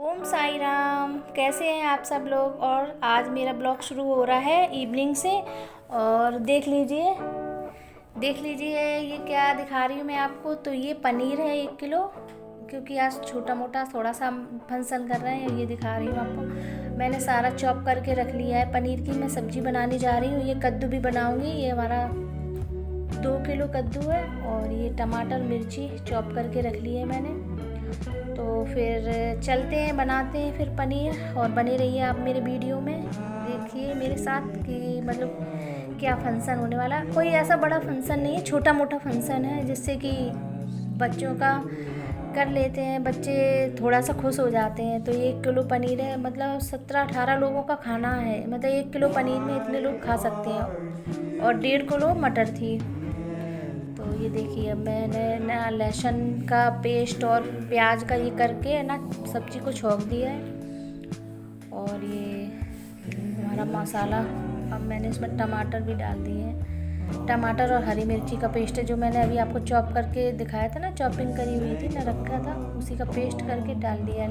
ओम साई राम। कैसे हैं आप सब लोग। और आज मेरा ब्लॉग शुरू हो रहा है इवनिंग से। और देख लीजिए ये क्या दिखा रही हूँ मैं आपको। तो ये पनीर है 1 किलो, क्योंकि आज छोटा मोटा थोड़ा सा फंक्शन कर रहे हैं। ये दिखा रही हूँ आपको। मैंने सारा चॉप करके रख लिया है। पनीर की मैं सब्ज़ी बनाने जा रही हूँ। ये कद्दू भी बनाऊँगी। ये हमारा 2 किलो कद्दू है। और ये टमाटर मिर्ची चॉप करके रख ली है मैंने। तो फिर चलते हैं, बनाते हैं फिर पनीर। और बने रहिए आप मेरे वीडियो में, देखिए मेरे साथ कि मतलब क्या फंक्शन होने वाला। कोई ऐसा बड़ा फंक्शन नहीं है, छोटा मोटा फंक्शन है, जिससे कि बच्चों का कर लेते हैं। बच्चे थोड़ा सा खुश हो जाते हैं। तो 1 किलो पनीर है, मतलब 17-18 लोगों का खाना है। मतलब 1 किलो पनीर में इतने लोग खा सकते हैं। और 1.5 किलो मटर थी। तो ये देखिए, अब मैंने ना लहसुन का पेस्ट और प्याज का ये करके ना सब्जी को छौंक दिया है। और ये हमारा मसाला, अब मैंने इसमें टमाटर भी डाल दिए हैं। टमाटर और हरी मिर्ची का पेस्ट है, जो मैंने अभी आपको चॉप करके दिखाया था ना, चॉपिंग करी हुई थी ना, रखा था, उसी का पेस्ट करके डाल दिया।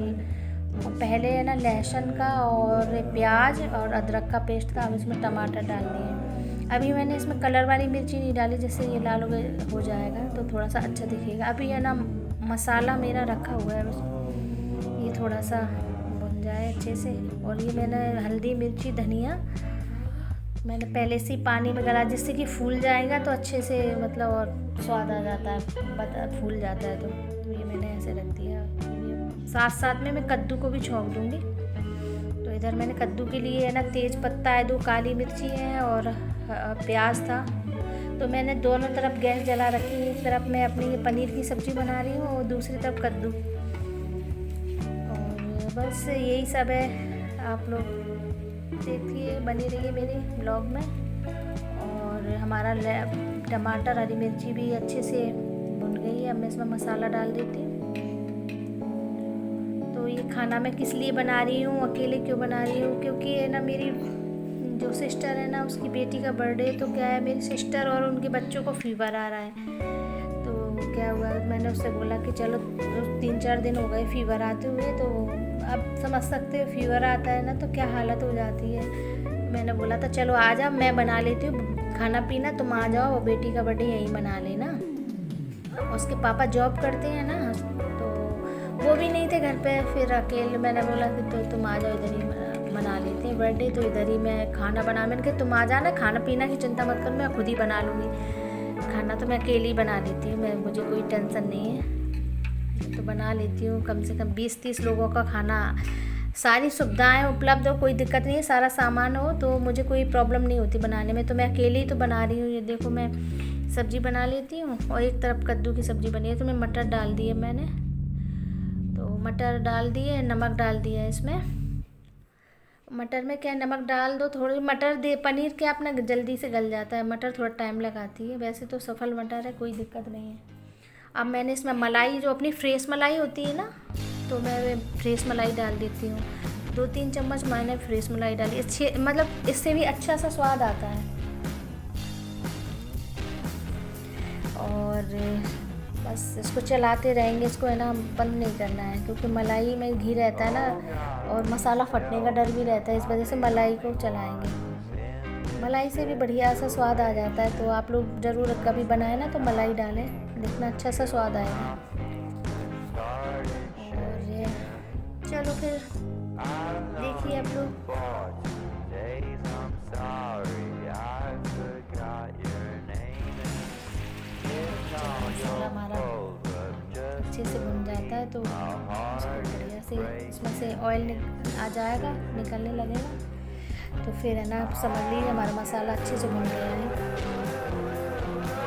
और पहले है ना लहसुन का और प्याज और अदरक का पेस्ट था, अब इसमें टमाटर डाल दिए। अभी मैंने इसमें कलर वाली मिर्ची नहीं डाली, जिससे ये लाल हो जाएगा तो थोड़ा सा अच्छा दिखेगा। अभी है ना मसाला मेरा रखा हुआ है, बस ये थोड़ा सा भुन जाए अच्छे से। और ये मैंने हल्दी मिर्ची धनिया मैंने पहले से ही पानी में गला, जिससे कि फूल जाएगा तो अच्छे से मतलब और स्वाद आ जाता है, फूल जाता है। तो ये मैंने ऐसे रख दिया। साथ साथ में मैं कद्दू को भी छौंक दूँगी। तो इधर मैंने कद्दू के लिए है ना तेज पत्ता है, 2 काली मिर्ची है और प्याज था। तो मैंने दोनों तरफ गैस जला रखी है। एक तरफ मैं अपनी ये पनीर की सब्ज़ी बना रही हूँ और दूसरी तरफ कद्दू। और बस यही सब है। आप लोग देखिए, बनी रहिए मेरे ब्लॉग में। और हमारा टमाटर हरी मिर्ची भी अच्छे से भुन गई है। अब मैं इसमें मसाला डाल देती हूँ। तो ये खाना मैं किस लिए बना रही हूँ, अकेले क्यों बना रही हूँ, क्योंकि है ना मेरी जो सिस्टर है ना, उसकी बेटी का बर्थडे। तो क्या है, मेरी सिस्टर और उनके बच्चों को फीवर आ रहा है। तो क्या हुआ, मैंने उससे बोला कि चलो, 3-4 दिन हो गए फीवर आते हुए। तो अब समझ सकते हो, फीवर आता है ना तो क्या हालत हो जाती है। मैंने बोला था चलो आ जाओ, मैं बना लेती हूँ खाना पीना, तुम आ जाओ, बेटी का बर्थडे यहीं मना लेना। उसके पापा जॉब करते हैं ना, तो वो भी नहीं थे घर पे। फिर अकेले मैंने बोला कि तो तुम आ जाओ, इधर ही मना लेते हैं बर्थडे। तो इधर ही मैं खाना बना, मैंने कहा तुम आ जाना, खाना पीना की चिंता मत कर, मैं खुद ही बना लूँगी। खाना तो मैं अकेले ही बना लेती हूँ, मैं मुझे कोई टेंशन नहीं है। तो बना लेती हूँ कम से कम 20-30 लोगों का खाना। सारी सुविधाएं उपलब्ध हो, कोई दिक्कत नहीं है, सारा सामान हो, तो मुझे कोई प्रॉब्लम नहीं होती बनाने में। तो मैं अकेले ही तो बना रही हूँ। ये देखो, मैं सब्ज़ी बना लेती हूँ। और एक तरफ कद्दू की सब्ज़ी बनी है, तो मैं मटर डाल दिए मैंने। तो मटर डाल दिए, नमक डाल दिया इसमें। मटर में क्या, नमक डाल दो थोड़ी। मटर दे पनीर क्या अपना जल्दी से गल जाता है, मटर थोड़ा टाइम लगाती है। वैसे तो सफल मटर है, कोई दिक्कत नहीं है। अब मैंने इसमें मलाई, जो अपनी फ्रेश मलाई होती है ना, तो मैं फ्रेश मलाई डाल देती हूँ। 2-3 चम्मच मैंने फ्रेश मलाई डाली, अच्छे मतलब इससे भी अच्छा सा स्वाद आता है। और बस इसको चलाते रहेंगे, इसको है ना बंद नहीं करना है, क्योंकि मलाई में घी रहता है ना, और मसाला फटने का डर भी रहता है। इस वजह से मलाई को चलाएंगे। मलाई से भी बढ़िया सा स्वाद आ जाता है। तो आप लोग ज़रूर कभी बनाए ना तो मलाई डालें, देखना अच्छा सा स्वाद आएगा। और ये चलो फिर देखिए आप लोग। मसाला हमारा अच्छे से भुन जाता है, तो उसको बढ़िया से इसमें से ऑयल आ जाएगा, निकलने लगेगा। तो फिर है ना, आप समझ लीजिए हमारा मसाला अच्छे से भुन गया है। तो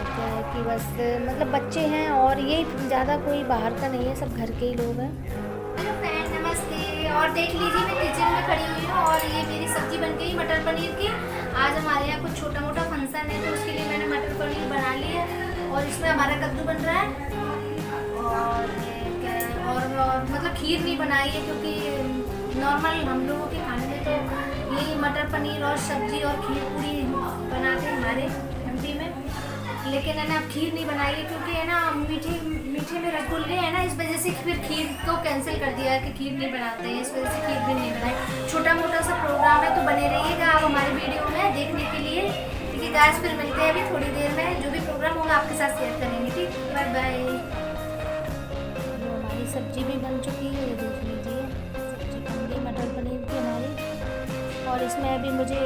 क्या है कि बस मतलब बच्चे हैं, और ये ज़्यादा कोई बाहर का नहीं है, सब घर के ही लोग हैं। हेलो फ्रेंड, नमस्ते। और देख लीजिए, मैं किचन में खड़ी हुई हूँ और ये मेरी सब्ज़ी बन गई मटर पनीर की। आज हमारे यहाँ कुछ छोटा मोटा फंक्शन है, तो उसके लिए मैंने मटर पनीर बना ली है। और इसमें हमारा कद्दू बन रहा है। और और मतलब खीर नहीं बनाई है, क्योंकि नॉर्मल हम लोगों के खाने में तो यही मटर पनीर और सब्ज़ी और खीर पूरी बनाते हैं हमारे एमपी में। लेकिन है ना अब खीर नहीं बनाई है क्योंकि है ना मीठे में रसगुल्ले है ना, इस वजह से फिर खीर को कैंसिल कर दिया कि खीर नहीं बनाते हैं, इस वजह से खीर भी नहीं बनाई। छोटा मोटा सा प्रोग्राम है, तो बने रहिएगा आप हमारे वीडियो में देखने के लिए। ठीक है गाइस, फिर मिलते हैं अभी थोड़ी देर में, जो भी प्रोग्राम होगा आपके साथ शेयर करेंगे। ठीक, बाय बाय। हमारी सब्जी भी बन चुकी है, ये देख लीजिए, सब्जी बन गई मटर पनीर की हमारी। और इसमें अभी मुझे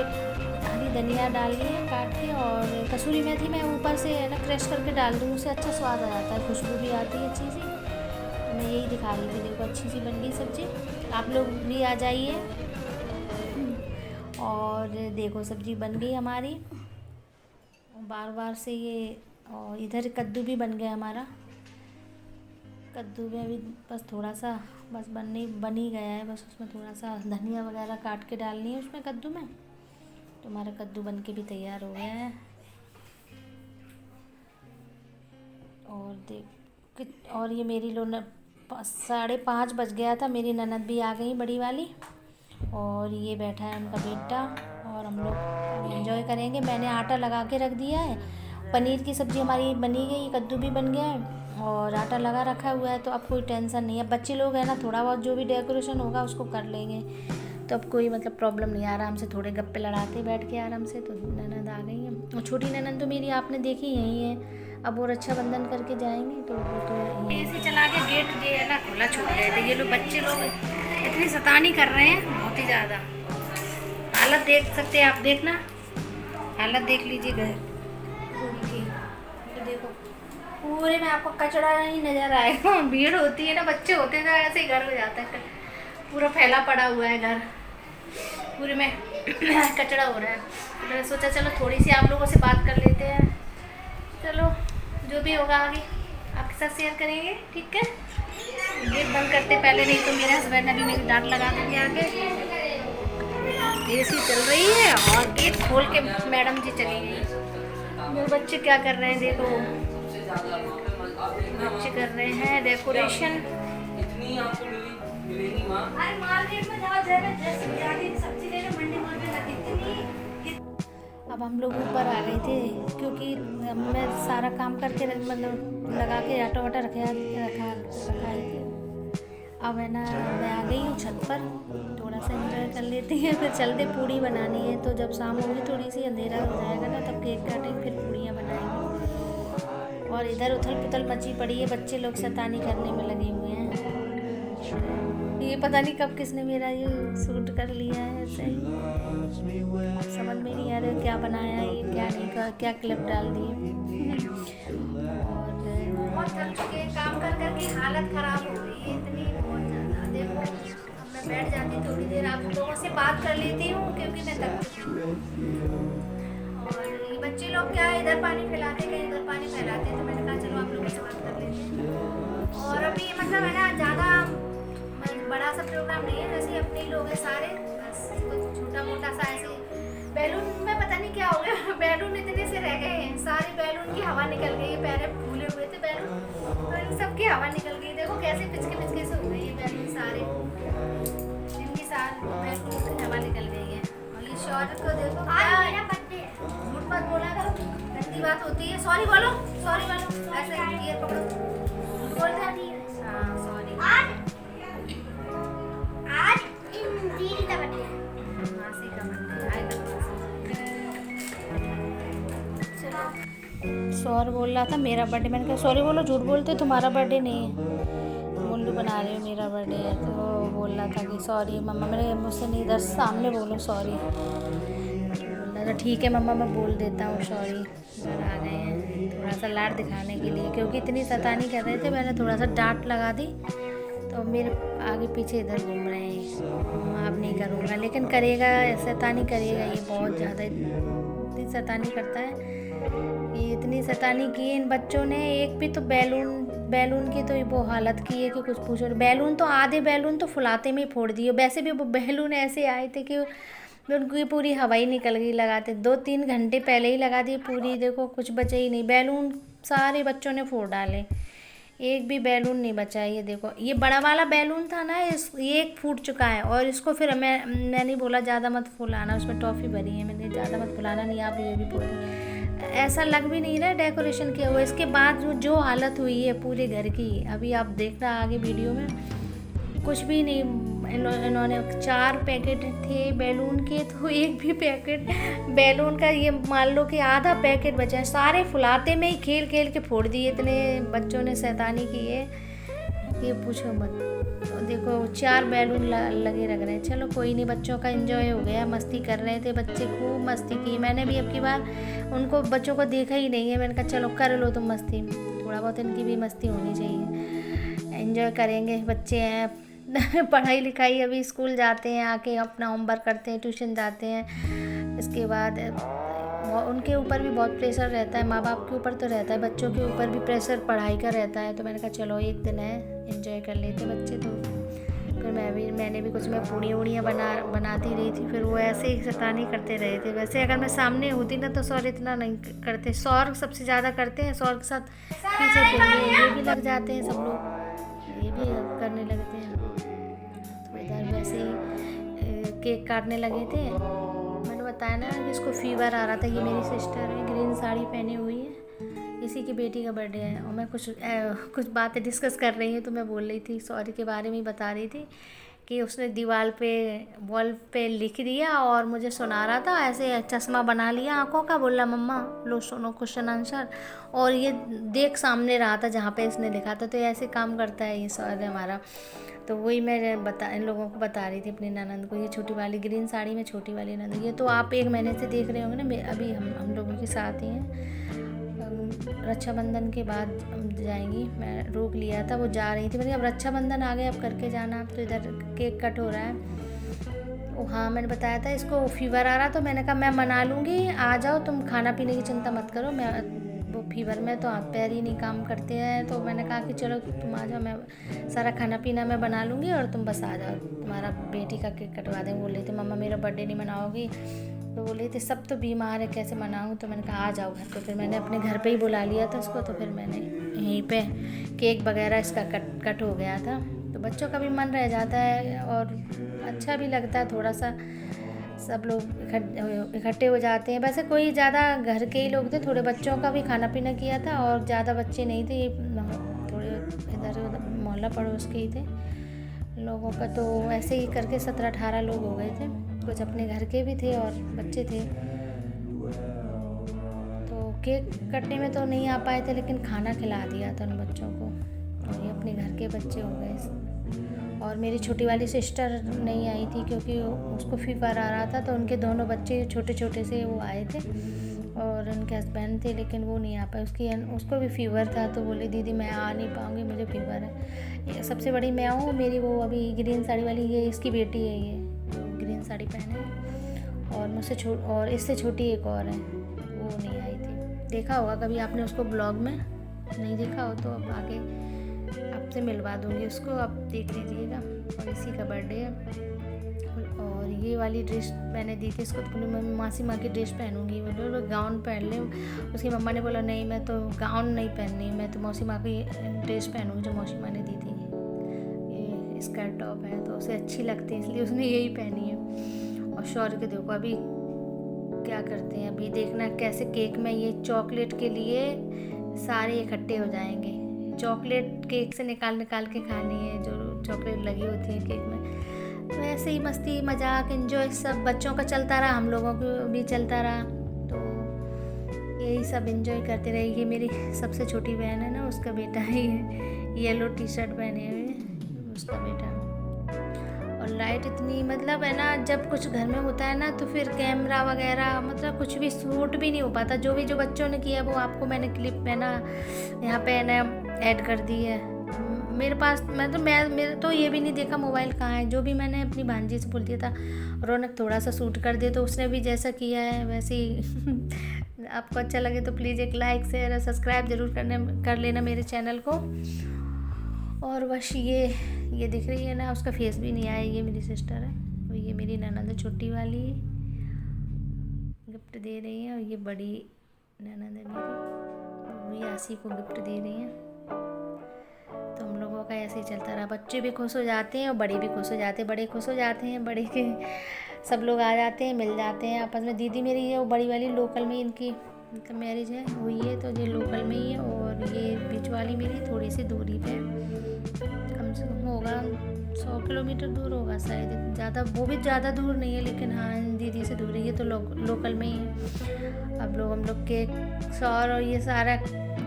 हरी धनिया डालनी है काट के, और कसूरी मेथी मैं ऊपर से है ना क्रश करके डाल दूँ, उससे अच्छा स्वाद आ जाता है, खुशबू भी आती है अच्छी सी। तो मैं यही दिखा रही थी, देखो अच्छी सी बन गई सब्जी, आप लोग भी आ जाइए। और देखो सब्जी बन गई हमारी, बार बार से ये। और इधर कद्दू भी बन गया हमारा, कद्दू में अभी बस थोड़ा सा बस बन ही गया है, बस उसमें थोड़ा सा धनिया वगैरह काट के डालनी है उसमें कद्दू में। तो हमारा कद्दू बन के भी तैयार हो गया है। और ये मेरी 5:30 बज गया था, मेरी ननद भी आ गई बड़ी वाली, और ये बैठा है उनका बेटा, और हम लोग एंजॉय करेंगे। मैंने आटा लगा के रख दिया है, पनीर की सब्ज़ी हमारी बनी गई, कद्दू भी बन गया है और आटा लगा रखा हुआ है, तो अब कोई टेंशन नहीं है। बच्चे लोग हैं ना, थोड़ा बहुत जो भी डेकोरेशन होगा उसको कर लेंगे, तो अब कोई मतलब प्रॉब्लम नहीं। आराम से थोड़े गप्पे लड़ाते बैठ के आराम से। तो ननद आ गई है, और छोटी ननद तो मेरी आपने देखी यही है, अब वो रक्षाबंधन करके जाएंगे, तो वो तो ऐसे चला के गेट ये है ना खुला छोड़ गए थे। ये लोग बच्चे लोग इतनी शैतानी कर रहे हैं, बहुत ही ज़्यादा। हालत देख सकते हैं आप, देखना हालत देख लीजिए घर की। तो देखो पूरे में आपको कचरा नहीं नज़र आएगा, भीड़ होती है ना, बच्चे होते हैं तो ऐसे ही घर हो जाता है, पूरा फैला पड़ा हुआ है घर, पूरे में कचरा हो रहा है। तो मैंने सोचा चलो थोड़ी सी आप लोगों से बात कर लेते हैं, चलो जो भी होगा आगे आपके साथ शेयर करेंगे। ठीक है, गेट बंद करते पहले, नहीं तो मेरे हस्बैंड ने भी मेरी डांट लगा दी आगे। एसी चल रही है और गेट खोल के मैडम जी चली गई। मेरे बच्चे क्या कर रहे हैं देखो, बच्चे कर रहे हैं डेकोरेशन। अब हम लोग ऊपर आ गए थे, क्योंकि मैं सारा काम करके मतलब लगा के आटा वाटा रखा है। अब है ना मैं आ गई हूँ छत पर, थोड़ा सा एंजॉय कर लेते हैं, फिर चलते पूड़ी बनानी है। तो जब शाम होगी थोड़ी सी अंधेरा हो जाएगा ना, तब केक काटेंगे, फिर पूड़ियाँ बनाएंगे। और इधर उथल पुथल मची पड़ी है, बच्चे लोग शैतानी करने में लगे हुए हैं। ये पता नहीं कब किसने मेरा ये सूट कर लिया है ऐसे ही, समझ में नहीं आ रहा क्या बनाया है ये, क्या नहीं, क्या क्लिप डाल दिए। और बहुत थक चुके हैं, काम कर करके हालत ख़राब हो गई है इतनी, बहुत ज़्यादा। देखो अब मैं बैठ जाती थोड़ी देर, आप लोगों से बात कर लेती हूँ क्योंकि मैं थक चुकी हूँ। और ये बच्चे लोग क्या इधर पानी फैलाते, कहीं इधर पानी फैलाते, तो मैंने कहा चलो आप लोगों से बात कर लेते हैं। और अभी मतलब है ना ज़्यादा बड़ा सा प्रोग्राम नहीं है, जैसे अपने लोग हैं सारे, बस कुछ छोटा मोटा सा ऐसे। बैलून में पता नहीं क्या हो गया, बैलून इतने से रह गए हैं, सारे बैलून की हवा निकल गई है, पहले फूले हुए थे बैलून, तो इन सब की हवा निकल गई। देखो कैसे पिचके से हो गई है बैलून सारे, इनकी सारी बैलून की हवा निकल गई है। और ये शौर्य को देखो, झूठ मत बोला करो, गंदी बात होती है। सॉरी बोलो, ऐसे ईयर पकड़ो, बोलते हैं हाँ सॉरी। सॉरी बोल रहा था मेरा बर्थडे, मैंने कहा सॉरी बोलो, झूठ बोलते तुम्हारा बर्थडे नहीं है, मुल्लू बना रहे हो मेरा बर्थडे है। तो वो बोल रहा था कि सॉरी मम्मा, मेरे मुझसे नहीं, इधर सामने बोलो सॉरी। बोल रहा था ठीक है मम्मा मैं बोल देता हूँ सॉरी। घर आ गए हैं थोड़ा सा लाड दिखाने के लिए, क्योंकि इतनी शैतानी कर रहे थे, मैंने थोड़ा सा डांट लगा दी, तो मेरे आगे पीछे इधर घूम रहे हैं। अब नहीं करूँगा, लेकिन करेगा, शैतानी करेगा ये बहुत ज़्यादा, इतनी शैतानी करता है। ये इतनी शैतानी की इन बच्चों ने, एक भी तो बैलून की तो वो हालत की है कि कुछ पूछो। बैलून तो आधे बैलून तो फुलाते में ही फोड़ दिए, वैसे भी वो बैलून ऐसे आए थे कि उनकी पूरी हवा ही निकल गई, लगाते 2-3 घंटे पहले ही लगा दिए पूरी। देखो कुछ बचे ही नहीं, बैलून सारे बच्चों ने फोड़ डाले, एक भी बैलून नहीं बचा। ये देखो ये बड़ा वाला बैलून था ना, ये एक फूट चुका है, और इसको फिर मैंने बोला ज़्यादा मत फुलाना, उसमें टॉफ़ी भरी है, मैंने ज़्यादा मत फुलाना नहीं, आप ये भी बोल ऐसा लग भी नहीं रहा है डेकोरेशन किया हुआ। इसके बाद जो हालत हुई है पूरे घर की, अभी आप देखना आगे वीडियो में, कुछ भी नहीं। इन्होंने 4 पैकेट थे बैलून के, तो एक भी पैकेट बैलून का, ये मान लो कि आधा पैकेट बचा है। सारे फुलाते में ही खेल खेल के फोड़ दिए, इतने बच्चों ने शैतानी की है ये पूछो मत। तो देखो 4 बैलून लगे रख रहे हैं। चलो कोई नहीं, बच्चों का एंजॉय हो गया, मस्ती कर रहे थे बच्चे, खूब मस्ती की। मैंने भी अब की बार उनको बच्चों को देखा ही नहीं है, मैंने कहा चलो कर लो तुम मस्ती, थोड़ा बहुत इनकी भी मस्ती होनी चाहिए, एंजॉय करेंगे बच्चे हैं। पढ़ाई लिखाई, अभी स्कूल जाते हैं, आके अपना होमवर्क करते हैं, ट्यूशन जाते हैं। इसके बाद उनके ऊपर भी बहुत प्रेशर रहता है, माँ बाप के ऊपर तो रहता है, बच्चों के ऊपर भी प्रेशर पढ़ाई का रहता है। तो मैंने कहा चलो एक दिन है, एंजॉय कर लेते बच्चे। तो फिर मैंने भी कुछ, मैं पूड़ियाँ बनाती रही थी, फिर वो ऐसे ही शैतानी करते रहे थे। वैसे अगर मैं सामने होती ना तो सौर इतना नहीं करते, सौर सबसे ज़्यादा करते हैं, सौर के साथ पीछे ये भी लग जाते हैं सब लोग, ये भी करने लगते हैं। तो इधर वैसे ही केक काटने लगे थे। मैंने बताया ना कि इसको फीवर आ रहा था। ये मेरी सिस्टर है, ग्रीन साड़ी पहनी हुई है, इसी की बेटी का बर्थडे है। और मैं कुछ बातें डिस्कस कर रही हूँ, तो मैं बोल रही थी सॉरी के बारे में ही बता रही थी कि उसने वॉल पे लिख दिया और मुझे सुना रहा था, ऐसे चश्मा बना लिया आंखों का, बोला मम्मा लो सुनो क्वेश्चन आंसर, और ये देख सामने रहा था जहाँ पे इसने लिखा था। तो ऐसे काम करता है ये सर हमारा। तो वही मैं इन लोगों को बता रही थी, अपनी ननंद को। ये छोटी वाली ग्रीन साड़ी में छोटी वाली ननंद, ये तो आप 1 महीने से देख रहे होंगे ना, अभी हम लोगों के साथ ही हैं। रक्षाबंधन के बाद जाएंगी, मैं रोक लिया था, वो जा रही थी, मैंने अब रक्षाबंधन आ गया, अब करके जाना। अब तो इधर केक कट हो रहा है। ओ हाँ, मैंने बताया था इसको फीवर आ रहा, तो मैंने कहा मैं मना लूँगी, आ जाओ तुम, खाना पीने की चिंता मत करो। मैं वो फीवर में तो हाथ पैर ही नहीं काम करते हैं, तो मैंने कहा कि चलो तुम आ जाओ, मैं सारा खाना पीना मैं बना लूँगी और तुम बस आ जाओ, तुम्हारा बेटी का केक कटवा दें। बोल रही थी मम्मा मेरा बर्थडे नहीं मनाओगी, तो बोले थे सब तो बीमार है कैसे मनाऊँ। तो मैंने कहा आ जाओ घर पे। फिर मैंने अपने घर पे ही बुला लिया था उसको, तो फिर मैंने यहीं पे केक वगैरह इसका कट हो गया था। तो बच्चों का भी मन रह जाता है और अच्छा भी लगता है, थोड़ा सा सब लोग इकट्ठे हो जाते हैं। वैसे कोई ज़्यादा घर के ही लोग थे, थोड़े बच्चों का भी खाना पीना किया था और ज़्यादा बच्चे नहीं थे, थोड़े इधर मोहल्ला पड़ोस के ही थे लोगों का। तो ऐसे ही करके 17-18 लोग हो गए थे, कुछ अपने घर के भी थे और बच्चे थे। तो केक कटने में तो नहीं आ पाए थे, लेकिन खाना खिला दिया था उन बच्चों को, और ये अपने घर के बच्चे हो गए। और मेरी छोटी वाली सिस्टर नहीं आई थी क्योंकि उसको फीवर आ रहा था, तो उनके दोनों बच्चे छोटे छोटे से वो आए थे और उनके हस्बैंड थे, लेकिन वो नहीं आ पाए। उसको भी फीवर था, तो बोले दीदी मैं आ नहीं पाऊँगी, मुझे फीवर है। सबसे बड़ी मैं हूँ, मेरी वो अभी ग्रीन साड़ी वाली, ये इसकी बेटी है, ये ग्रीन साड़ी पहने, और मुझसे और इससे छोटी एक और है, वो नहीं आई थी। देखा होगा कभी आपने उसको ब्लॉग में, नहीं देखा हो तो अब आगे आपसे मिलवा दूँगी उसको, आप देख लीजिएगा। और इसी का बर्थडे है। और ये वाली ड्रेस मैंने दी थी इसको, तो मैं मासी माँ की ड्रेस पहनूंगी, वो गाउन पहन ले। उसकी मम्मा ने बोला नहीं मैं तो गाउन नहीं पहननी, मैं तो मौसी माँ की ड्रेस पहनूंगी जो मौसी माँ ने दी थी। ये स्कर्ट टॉप है तो उसे अच्छी लगती है, इसलिए उसने यही पहनी है। और शौर्य के देखो अभी क्या करते हैं, अभी देखना कैसे केक में ये चॉकलेट के लिए सारे इकट्ठे हो जाएंगे। चॉकलेट केक से निकाल के खानी है, जो चॉकलेट लगी होती है केक में। तो ऐसे ही मस्ती मजाक एंजॉय सब बच्चों का चलता रहा, हम लोगों को भी चलता रहा। तो यही सब एंजॉय करते रहे। ये मेरी सबसे छोटी बहन है ना, उसका बेटा है, येलो टी शर्ट पहने हुए उसका बेटा। और लाइट इतनी मतलब है ना, जब कुछ घर में होता है ना तो फिर कैमरा वगैरह मतलब कुछ भी शूट भी नहीं हो पाता। जो बच्चों ने किया वो आपको मैंने क्लिप में ना यहाँ पे ना ऐड कर दी है मेरे पास। मेरे तो ये भी नहीं देखा मोबाइल कहाँ है। जो भी मैंने अपनी भांजी से बोल दिया था रौनक थोड़ा सा शूट कर दे, तो उसने भी जैसा किया है वैसे ही। आपको अच्छा लगे तो प्लीज़ एक लाइक शेयर और सब्सक्राइब ज़रूर कर लेना मेरे चैनल को। और बस ये दिख रही है ना, उसका फेस भी नहीं आया, ये मेरी सिस्टर है और ये मेरी ननंद छोटी वाली गिफ्ट दे रही है, और ये बड़ी ननंद है मेरी, वो आसी को गिफ्ट दे रही है। तो हम लोगों का ऐसे ही चलता रहा। बच्चे भी खुश हो जाते हैं और बड़े भी खुश हो जाते हैं। बड़े खुश हो जाते हैं, बड़े के सब लोग आ जाते हैं, मिल जाते हैं आपस में। दीदी मेरी है वो बड़ी वाली, लोकल में इनकी मतलब मैरिज है हुई है तो ये लोकल में ही है, और ये बीच वाली मेरी थोड़ी सी दूरी पे कम से कम होगा 100 किलोमीटर दूर होगा शायद, ज़्यादा वो भी ज़्यादा दूर नहीं है, लेकिन हाँ दीदी से दूर है, ये तो लोकल में ही है। अब हम लोग केक सौर और ये सारा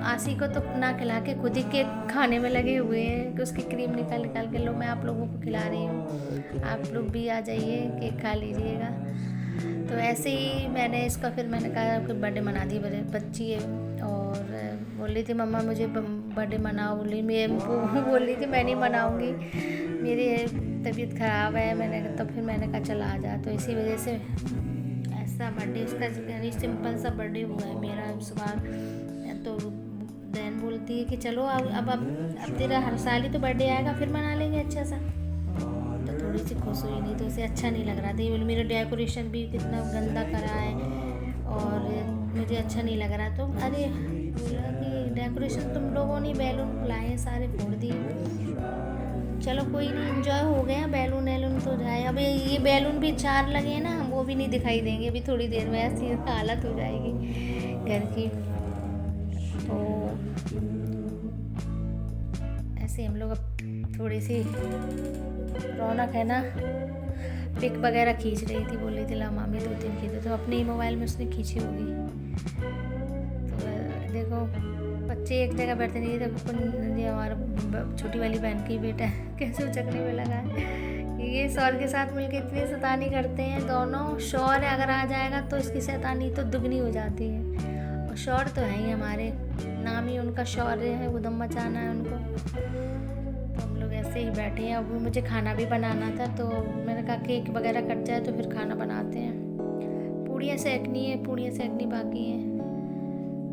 आसी को तो ना खिला के खुद ही केक खाने में लगे हुए हैं कि उसकी क्रीम निकाल के लो मैं आप लोगों को खिला रही हूँ, आप लोग भी आ जाइए केक खा लीजिएगा। तो ऐसे ही मैंने कहा कि बर्थडे मना दी, बच्ची है और बोल रही थी मम्मा मुझे बर्थडे मनाओ, बोल रही थी मैं नहीं मनाऊँगी, मेरी तबीयत ख़राब है। तो फिर मैंने कहा चला आ जा, तो इसी वजह से ऐसा बर्थडे उसका यानी सिंपल सा बर्थडे हुआ है मेरा सुबह। तो बहन बोलती है कि चलो अब तेरा हर साल ही तो बर्थडे आएगा, फिर मना लेंगे अच्छा सा। तो थोड़ी सी खुश हुई, नहीं तो उसे अच्छा नहीं लग रहा था, ये बोले मेरा डेकोरेशन भी कितना गंदा करा है और मुझे अच्छा नहीं लग रहा। तो अरे बोला कि डेकोरेशन तुम लोगों ने बैलून फुलाए हैं सारे फोड़ दिए, चलो कोई नहीं एंजॉय हो गया, बैलून वैलून तो जाए। अभी ये बैलून भी 4 लगे ना, वो भी नहीं दिखाई देंगे अभी थोड़ी देर में, ऐसी हालत हो जाएगी घर की। तो ऐसे हम लोग अब थोड़ी सी रौनक है ना, पिक वगैरह खींच रही थी, बोल रही थी ला मामी 2-3 खींचे, तो अपने ही मोबाइल में उसने खींची होगी। तो देखो बच्चे एक जगह बैठते नहीं, तो ये हमारा छोटी वाली बहन की बेटा है कैसे उचकने में लगा है। ये शौर के साथ मिलकर इतनी शैतानी करते हैं दोनों। शौर अगर आ जाएगा तो इसकी शैतानी तो दुगनी हो जाती है, और शौर तो है ही हमारे, नाम ही उनका शौर्य है, उधम मचाना है उनको। तो हम लोग ऐसे ही बैठे हैं। अब मुझे खाना भी बनाना था, तो मैंने कहा केक वगैरह कट जाए तो फिर खाना बनाते हैं। पूड़ियाँ सेकनी बाकी हैं,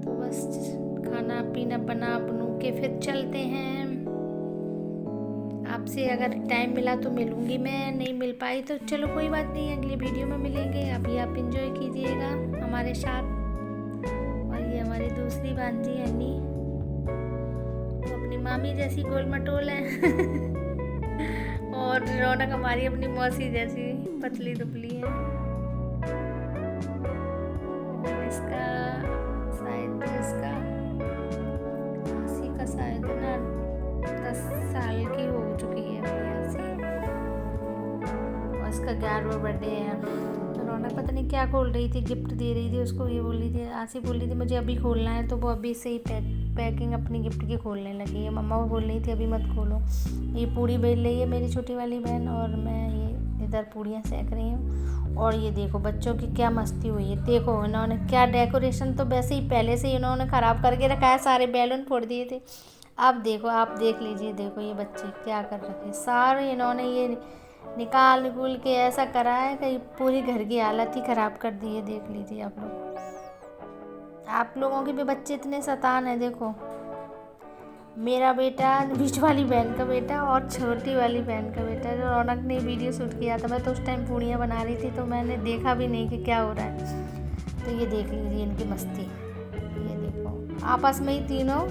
तो बस खाना पीना बनू के फिर चलते हैं। आपसे अगर टाइम मिला तो मिलूँगी, मैं नहीं मिल पाई तो चलो कोई बात नहीं, अगली वीडियो में मिलेंगे। अभी आप एंजॉय कीजिएगा हमारे साथ। और ये हमारी दूसरी भांजी अन्नी, वो अपनी मामी जैसी गोल मटोल है और रौनक हमारी अपनी मौसी जैसी पतली दुबली है। इसका शायद ना 10 साल की हो चुकी है ऐसी, और इसका 11वां बर्थडे है। तो रौनक पता नहीं क्या खोल रही थी, गिफ्ट दे रही थी उसको, ये बोल रही थी आसी बोल रही थी मुझे अभी खोलना है, तो वो अभी से ही पैकिंग अपनी गिफ्ट की खोलने लगी है। मम्मा वो बोल रही थी अभी मत खोलो। ये पूड़ी बेल रही है मेरी छोटी वाली बहन, और मैं ये इधर पूड़ियाँ सेक रही हूँ। और ये देखो बच्चों की क्या मस्ती हुई है, देखो इन्होंने क्या डेकोरेशन तो वैसे ही पहले से इन्होंने ख़राब करके रखा है, सारे बैलून फोड़ दिए थे। अब देखो आप देख लीजिए, देखो ये बच्चे क्या कर रखे, सारे इन्होंने ये निकाल के ऐसा करा है कि पूरी घर की हालत ही ख़राब कर दी है। देख लीजिए आप लोगों के भी बच्चे इतने शैतान हैं। देखो मेरा बेटा, बीच वाली बहन का बेटा और छोटी वाली बहन का बेटा, जो रौनक ने वीडियो शूट किया था, मैं तो उस टाइम पूड़ियाँ बना रही थी तो मैंने देखा भी नहीं कि क्या हो रहा है। तो ये देख लीजिए इनकी मस्ती, ये देखो आपस में ही तीनों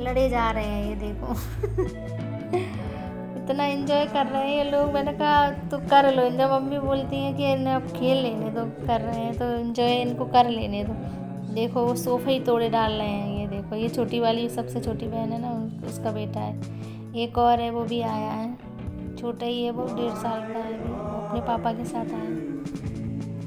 लड़े जा रहे हैं, ये देखो इतना एंजॉय कर रहे हैं ये लोग। मैंने कहा तो कर लो एंजॉय, मम्मी बोलती हैं कि इन्हें अब खेल लेने दो, कर रहे हैं तो एंजॉय इनको कर लेने दो। देखो वो सोफे ही तोड़े डाल रहे हैं, ये देखो ये छोटी वाली सबसे छोटी बहन है ना, उसका बेटा है। एक और है वो भी आया है, छोटा ही है वो, 1.5 साल का है, वो अपने पापा के साथ आया है।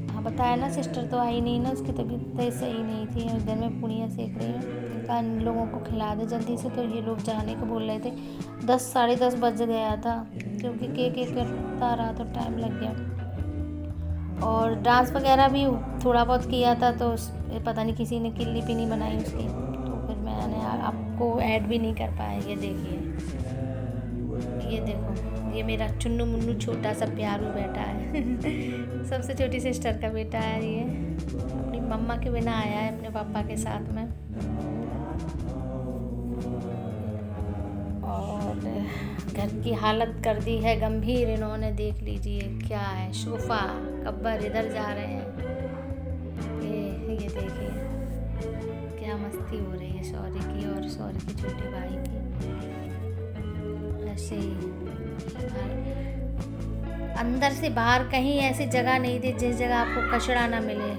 हाँ बताया ना, सिस्टर तो आई नहीं ना, उसकी तबीयत सही नहीं थी। इधर में पूड़ियाँ सेक रही हूँ, कहा इन लोगों को खिला दे जल्दी से। तो ये लोग जाने को बोल रहे थे, 10 साढ़े 10 बज गया था, क्योंकि केक करता रहा तो टाइम लग गया। और डांस वगैरह भी थोड़ा बहुत किया था, तो पता नहीं किसी ने क्लिप ही नहीं बनाई उसकी, तो फिर मैंने आपको ऐड भी नहीं कर पाया। ये देखिए, ये देखो ये मेरा चुन्नू मुन्नू छोटा सा प्यारू बेटा है सबसे छोटी सिस्टर का बेटा है ये, अपनी मम्मा के बिना आया है अपने पापा के साथ में। और घर की हालत कर दी है गंभीर इन्होंने, देख लीजिए क्या है, सोफ़ा कब्बर इधर जा रहे हैं। ये देखिए क्या मस्ती हो रही है शौर्य की और शौर्य की छोटे भाई की। ऐसे ही अंदर से बाहर कहीं ऐसी जगह नहीं थी जिस जगह आपको कचरा ना मिले,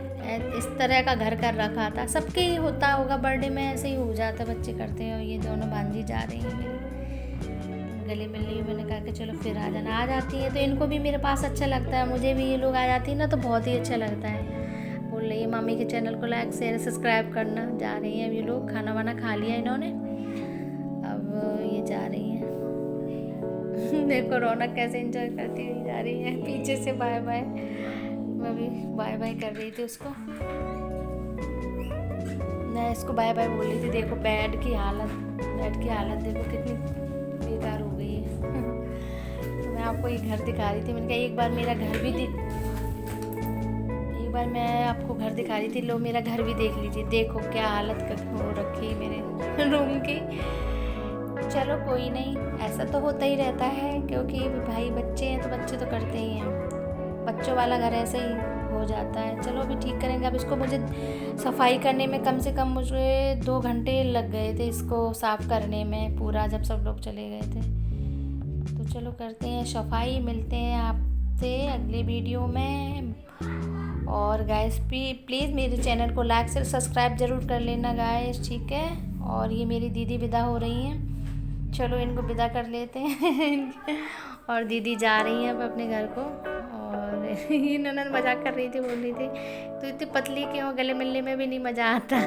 इस तरह का घर कर रखा था। सबके ही होता होगा बर्थडे में, ऐसे ही हो जाता है, बच्चे करते हैं। और ये दोनों भांजी जा रही हैं मेरी गले मिल रही है। मैंने कहा कि चलो फिर आ जाना। आ जाती है तो इनको भी मेरे पास अच्छा लगता है, मुझे भी ये लोग आ जाती है ना तो बहुत ही अच्छा लगता है। बोल रही है मामी के चैनल को लाइक शेयर सब्सक्राइब करना। जा रही हैं ये लोग, खाना वाना खा लिया इन्होंने, अब ये जा रही हैं। देखो रौनक कैसे एंजॉय करती हुई जा रही है, पीछे से बाय बाय। मैं भी बाय बाय कर रही थी उसको, मैं इसको बाय बाय बोल रही थी। देखो बेड की हालत देखो कितनी बेकार हो गई है। तो मैं आपको ये घर दिखा रही थी। मैंने कहा एक बार मैं आपको घर दिखा रही थी, लो मेरा घर भी देख लीजिए। देखो क्या हालत हो रखी है मेरे रूम की। चलो कोई नहीं, ऐसा तो होता ही रहता है, क्योंकि भाई बच्चे हैं तो बच्चे तो करते ही हैं। बच्चों वाला घर ऐसे ही हो जाता है। चलो अभी ठीक करेंगे। अब इसको मुझे सफाई करने में कम से कम मुझे 2 घंटे लग गए थे इसको साफ़ करने में पूरा, जब सब लोग चले गए थे। तो चलो करते हैं सफाई, मिलते हैं आपसे अगली वीडियो में। और गाइस प्लीज़ मेरे चैनल को लाइक से सब्सक्राइब ज़रूर कर लेना गाइस, ठीक है। और ये मेरी दीदी विदा हो रही हैं, चलो इनको विदा कर लेते हैं। और दीदी जा रही हैं अब अपने घर को। और इन्होंने मजाक कर रही थी, बोल रही थी तो इतनी पतली क्यों, गले मिलने में भी नहीं मज़ा आता।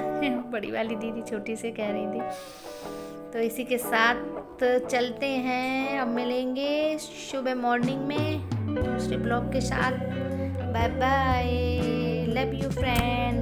बड़ी वाली दीदी छोटी से कह रही थी। तो इसी के साथ चलते हैं, अब मिलेंगे सुबह मॉर्निंग में दूसरे ब्लॉग के साथ। Bye bye, love you friend.